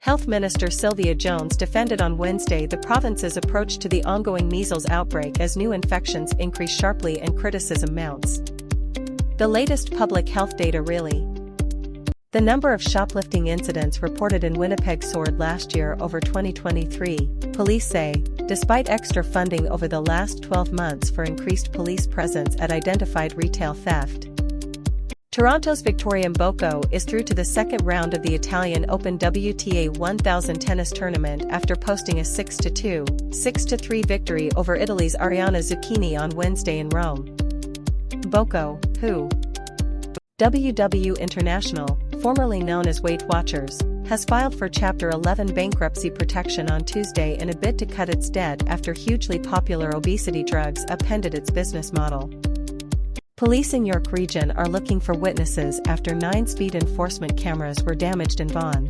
Health Minister Sylvia Jones defended on Wednesday the province's approach to the ongoing measles outbreak as new infections increase sharply and criticism mounts. The latest public health data really. The number of shoplifting incidents reported in Winnipeg soared last year over 2023, police say, despite extra funding over the last 12 months for increased police presence at identified retail theft. Toronto's Victoria Mboko is through to the second round of the Italian Open WTA 1000 tennis tournament after posting a 6-2, 6-3 victory over Italy's Arianna Zucchini on Wednesday in Rome. Mboko, who WW International, formerly known as Weight Watchers, has filed for Chapter 11 bankruptcy protection on Tuesday in a bid to cut its debt after hugely popular obesity drugs upended its business model. Police in York Region are looking for witnesses after 9 speed enforcement cameras were damaged in Vaughan.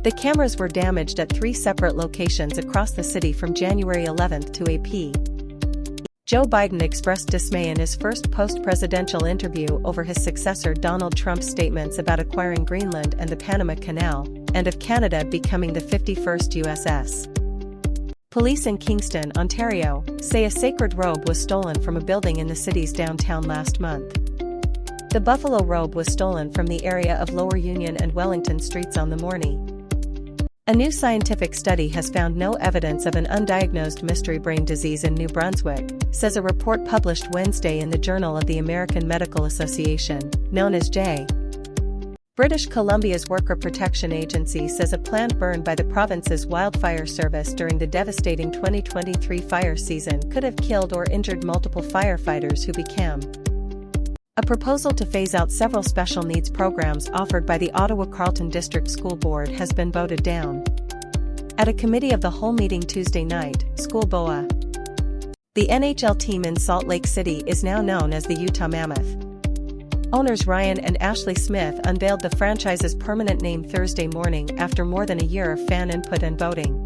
The cameras were damaged at 3 separate locations across the city from January 11 to AP. Joe Biden expressed dismay in his first post-presidential interview over his successor Donald Trump's statements about acquiring Greenland and the Panama Canal, and of Canada becoming the 51st USS. Police in Kingston, Ontario, say a sacred robe was stolen from a building in the city's downtown last month. The buffalo robe was stolen from the area of Lower Union and Wellington Streets on the Mornie. A new scientific study has found no evidence of an undiagnosed mystery brain disease in New Brunswick, says a report published Wednesday in the Journal of the American Medical Association, known as J. British Columbia's Worker Protection Agency says a planned burn by the province's wildfire service during the devastating 2023 fire season could have killed or injured multiple firefighters who became. A proposal to phase out several special needs programs offered by the Ottawa Carleton District School Board has been voted down. At a committee of the whole meeting Tuesday night, School BOA. The NHL team in Salt Lake City is now known as the Utah Mammoth. Owners Ryan and Ashley Smith unveiled the franchise's permanent name Thursday morning after more than a year of fan input and voting.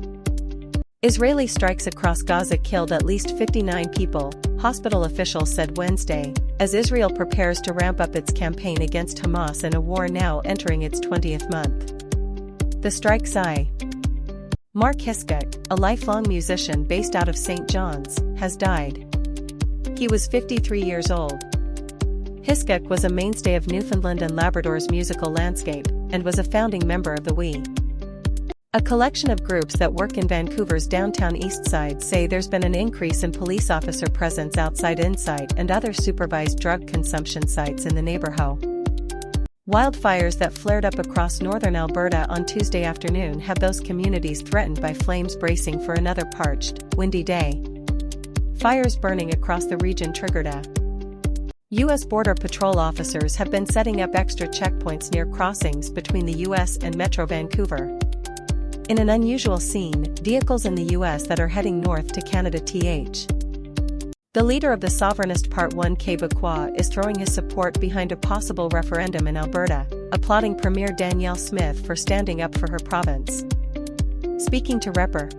Israeli strikes across Gaza killed at least 59 people, hospital officials said Wednesday, as Israel prepares to ramp up its campaign against Hamas in a war now entering its 20th month. The strike's eye. Mark Hiskok, a lifelong musician based out of St. John's, has died. He was 53 years old. Hiskok was a mainstay of Newfoundland and Labrador's musical landscape, and was a founding member of the We. A collection of groups that work in Vancouver's downtown east side say there's been an increase in police officer presence outside Insight and other supervised drug consumption sites in the neighborhood. Wildfires that flared up across northern Alberta on Tuesday afternoon have those communities threatened by flames bracing for another parched, windy day. Fires burning across the region triggered a U.S. Border Patrol officers have been setting up extra checkpoints near crossings between the U.S. and Metro Vancouver. In an unusual scene, vehicles in the U.S. that are heading north to Canada th. The leader of the Sovereignist Part 1 Québécois is throwing his support behind a possible referendum in Alberta, applauding Premier Danielle Smith for standing up for her province. Speaking to Repr.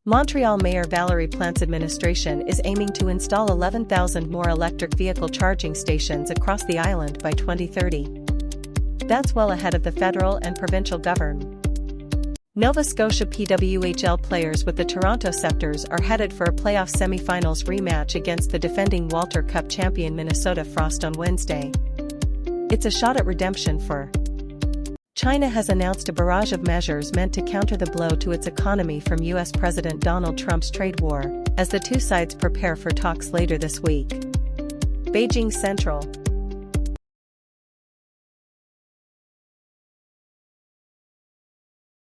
Montreal Mayor Valérie Plante's administration is aiming to install 11,000 more electric vehicle charging stations across the island by 2030. That's well ahead of the federal and provincial government. Nova Scotia PWHL players with the Toronto Scepters are headed for a playoff semi-finals rematch against the defending Walter Cup champion Minnesota Frost on Wednesday. It's a shot at redemption for China has announced a barrage of measures meant to counter the blow to its economy from U.S. President Donald Trump's trade war, as the two sides prepare for talks later this week. Beijing Central.